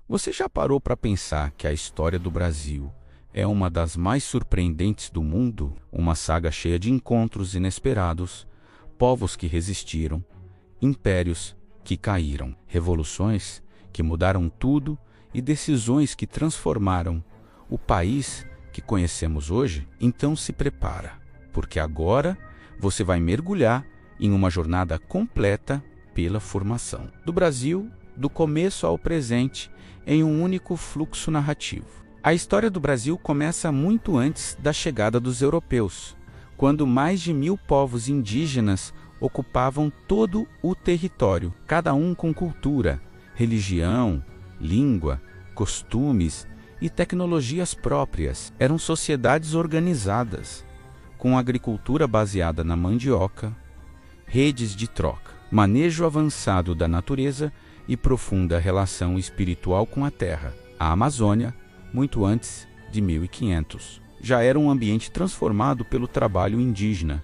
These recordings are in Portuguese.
Você já parou para pensar que a história do Brasil é uma das mais surpreendentes do mundo? Uma saga cheia de encontros inesperados, povos que resistiram, impérios que caíram, revoluções que mudaram tudo e decisões que transformaram o país que conhecemos hoje. Então se prepara, porque agora você vai mergulhar em uma jornada completa pela formação do Brasil, do começo ao presente, em um único fluxo narrativo. A história do Brasil começa muito antes da chegada dos europeus, quando mais de 1000 povos indígenas ocupavam todo o território, cada um com cultura, religião, língua, costumes e tecnologias próprias. Eram sociedades organizadas, com agricultura baseada na mandioca, redes de troca, manejo avançado da natureza e profunda relação espiritual com a terra. A Amazônia, muito antes de 1500, já era um ambiente transformado pelo trabalho indígena,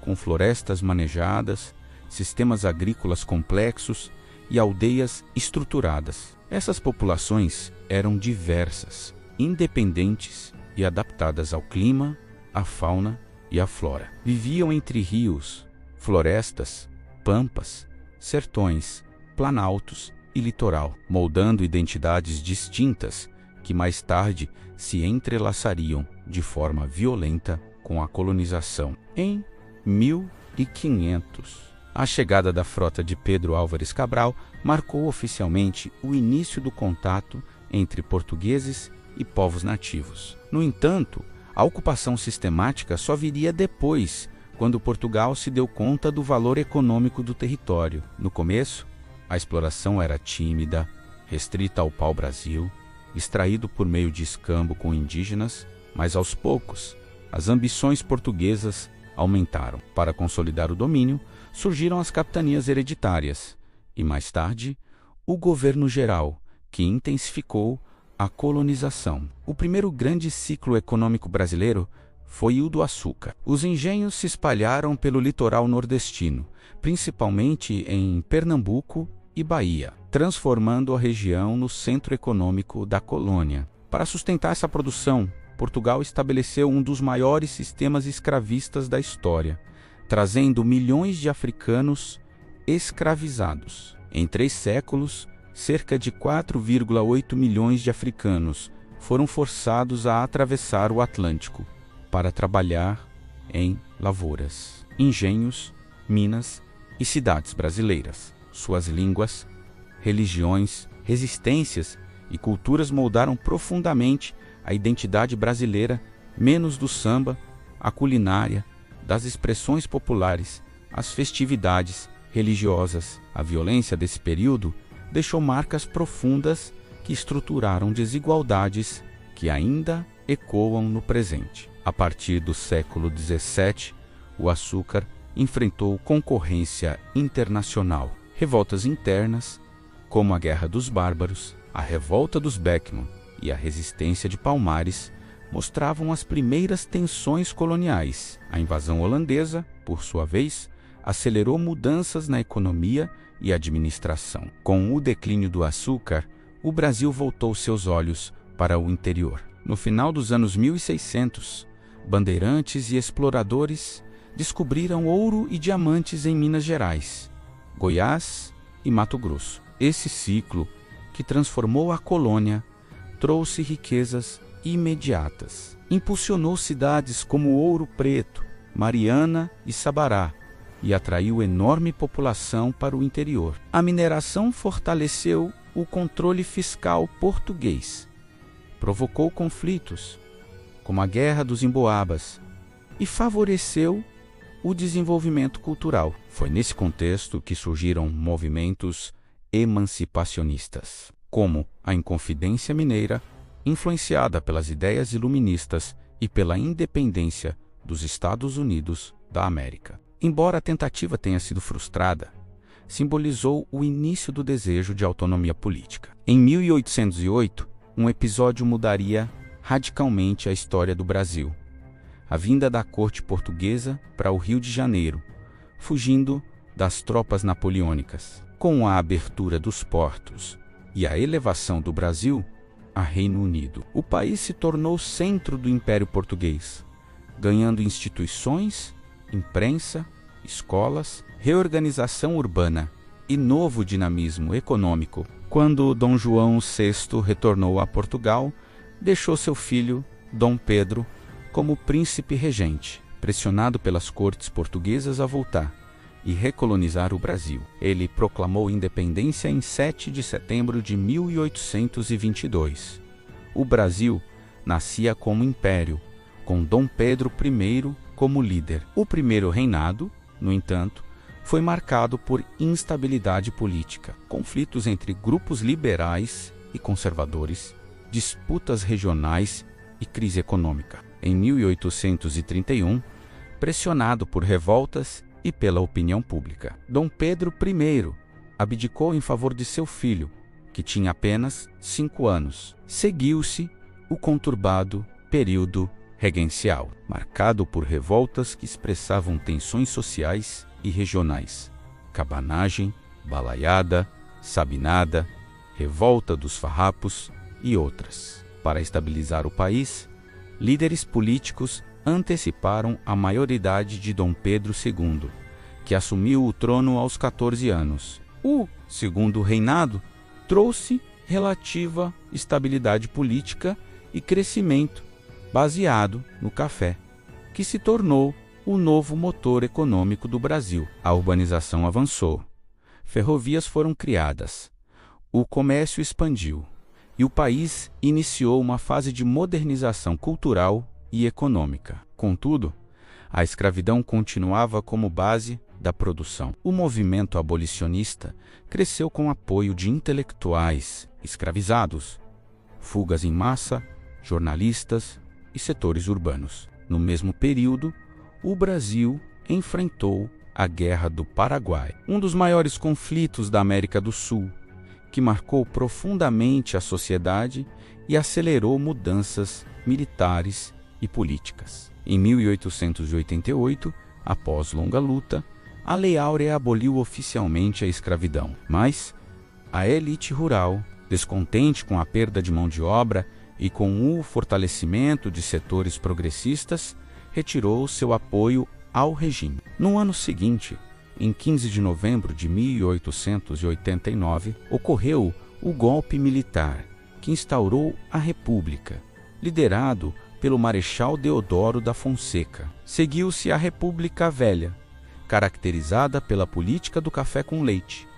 com florestas manejadas, sistemas agrícolas complexos e aldeias estruturadas. Essas populações eram diversas, independentes e adaptadas ao clima, à fauna e à flora. Viviam entre rios, florestas, pampas, sertões, planaltos e litoral, moldando identidades distintas que mais tarde se entrelaçariam de forma violenta com a colonização. Em 1500, a chegada da frota de Pedro Álvares Cabral marcou oficialmente o início do contato entre portugueses e povos nativos. No entanto, a ocupação sistemática só viria depois, quando Portugal se deu conta do valor econômico do território. No começo, a exploração era tímida, restrita ao pau-brasil, extraído por meio de escambo com indígenas, mas aos poucos, as ambições portuguesas aumentaram. Para consolidar o domínio, surgiram as capitanias hereditárias e, mais tarde, o governo geral, que intensificou a colonização. O primeiro grande ciclo econômico brasileiro foi o do açúcar. Os engenhos se espalharam pelo litoral nordestino, principalmente em Pernambuco e Bahia, transformando a região no centro econômico da colônia. Para sustentar essa produção, Portugal estabeleceu um dos maiores sistemas escravistas da história, trazendo milhões de africanos escravizados. Em 3 séculos, cerca de 4,8 milhões de africanos foram forçados a atravessar o Atlântico para trabalhar em lavouras, engenhos, minas e cidades brasileiras. Suas línguas, religiões, resistências e culturas moldaram profundamente a identidade brasileira, menos do samba, a culinária, das expressões populares, as festividades religiosas. A violência desse período deixou marcas profundas que estruturaram desigualdades que ainda ecoam no presente. A partir do século XVII, o açúcar enfrentou concorrência internacional. Revoltas internas, como a Guerra dos Bárbaros, a Revolta dos Beckman e a Resistência de Palmares, mostravam as primeiras tensões coloniais. A invasão holandesa, por sua vez, acelerou mudanças na economia e administração. Com o declínio do açúcar, o Brasil voltou seus olhos para o interior. No final dos anos 1600, bandeirantes e exploradores descobriram ouro e diamantes em Minas Gerais, Goiás e Mato Grosso. Esse ciclo, que transformou a colônia, trouxe riquezas imediatas. Impulsionou cidades como Ouro Preto, Mariana e Sabará e atraiu enorme população para o interior. A mineração fortaleceu o controle fiscal português, provocou conflitos, como a Guerra dos Emboabas, e favoreceu o desenvolvimento cultural. Foi nesse contexto que surgiram movimentos emancipacionistas, como a Inconfidência Mineira, influenciada pelas ideias iluministas e pela independência dos Estados Unidos da América. Embora a tentativa tenha sido frustrada, simbolizou o início do desejo de autonomia política. Em 1808, um episódio mudaria radicalmente a história do Brasil: a vinda da corte portuguesa para o Rio de Janeiro, fugindo das tropas napoleônicas. Com a abertura dos portos e a elevação do Brasil a Reino Unido. O país se tornou centro do Império Português, ganhando instituições, imprensa, escolas, reorganização urbana e novo dinamismo econômico. Quando Dom João VI retornou a Portugal, deixou seu filho, Dom Pedro, como príncipe regente, pressionado pelas cortes portuguesas a voltar e recolonizar o Brasil. Ele proclamou independência em 7 de setembro de 1822. O Brasil nascia como império, com Dom Pedro I como líder. O primeiro reinado, no entanto, foi marcado por instabilidade política, conflitos entre grupos liberais e conservadores, disputas regionais e crise econômica. Em 1831, pressionado por revoltas e pela opinião pública, Dom Pedro I abdicou em favor de seu filho, que tinha apenas 5 anos. Seguiu-se o conturbado período regencial, marcado por revoltas que expressavam tensões sociais e regionais: cabanagem, balaiada, sabinada, revolta dos farrapos e outras. Para estabilizar o país, líderes políticos anteciparam a maioridade de Dom Pedro II, que assumiu o trono aos 14 anos. O segundo reinado trouxe relativa estabilidade política e crescimento baseado no café, que se tornou o novo motor econômico do Brasil. A urbanização avançou, ferrovias foram criadas, o comércio expandiu e o país iniciou uma fase de modernização cultural e econômica. Contudo, a escravidão continuava como base da produção. O movimento abolicionista cresceu com apoio de intelectuais escravizados, fugas em massa, jornalistas e setores urbanos. No mesmo período, o Brasil enfrentou a Guerra do Paraguai, um dos maiores conflitos da América do Sul, que marcou profundamente a sociedade e acelerou mudanças militares e políticas. Em 1888, após longa luta, a Lei Áurea aboliu oficialmente a escravidão, mas a elite rural, descontente com a perda de mão de obra e com o fortalecimento de setores progressistas, retirou seu apoio ao regime. No ano seguinte, em 15 de novembro de 1889, ocorreu o golpe militar que instaurou a República, liderado pelo Marechal Deodoro da Fonseca. Seguiu-se a República Velha, caracterizada pela política do café com leite,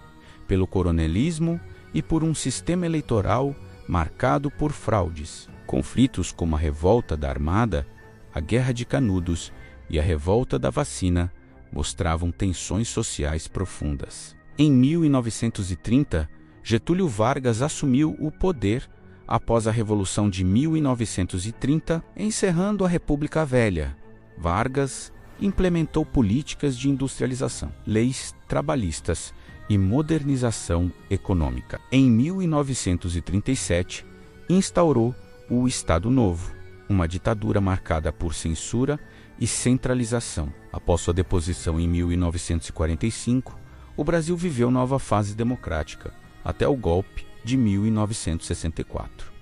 pelo coronelismo e por um sistema eleitoral marcado por fraudes. Conflitos como a Revolta da Armada, a Guerra de Canudos e a Revolta da Vacina mostravam tensões sociais profundas. Em 1930, Getúlio Vargas assumiu o poder após a Revolução de 1930, encerrando a República Velha. Vargas implementou políticas de industrialização, leis trabalhistas e modernização econômica. Em 1937, instaurou o Estado Novo, uma ditadura marcada por censura e centralização. Após sua deposição em 1945, o Brasil viveu nova fase democrática, até o golpe de 1964,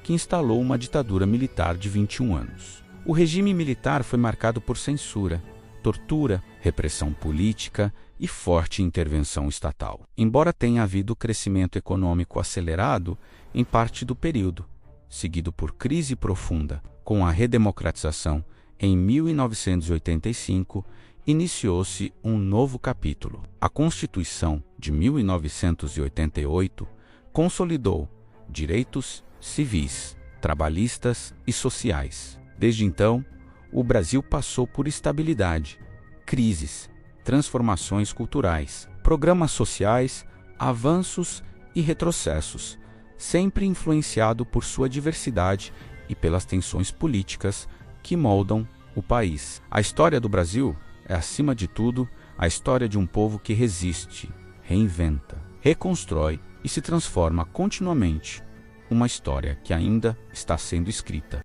que instalou uma ditadura militar de 21 anos. O regime militar foi marcado por censura, tortura, repressão política e forte intervenção estatal. Embora tenha havido crescimento econômico acelerado em parte do período, seguido por crise profunda, com a redemocratização em 1985, iniciou-se um novo capítulo. A Constituição de 1988 consolidou direitos civis, trabalhistas e sociais. Desde então, o Brasil passou por estabilidade, crises, transformações culturais, programas sociais, avanços e retrocessos, sempre influenciado por sua diversidade e pelas tensões políticas que moldam o país. A história do Brasil é, acima de tudo, a história de um povo que resiste, reinventa, reconstrói e se transforma continuamente, uma história que ainda está sendo escrita.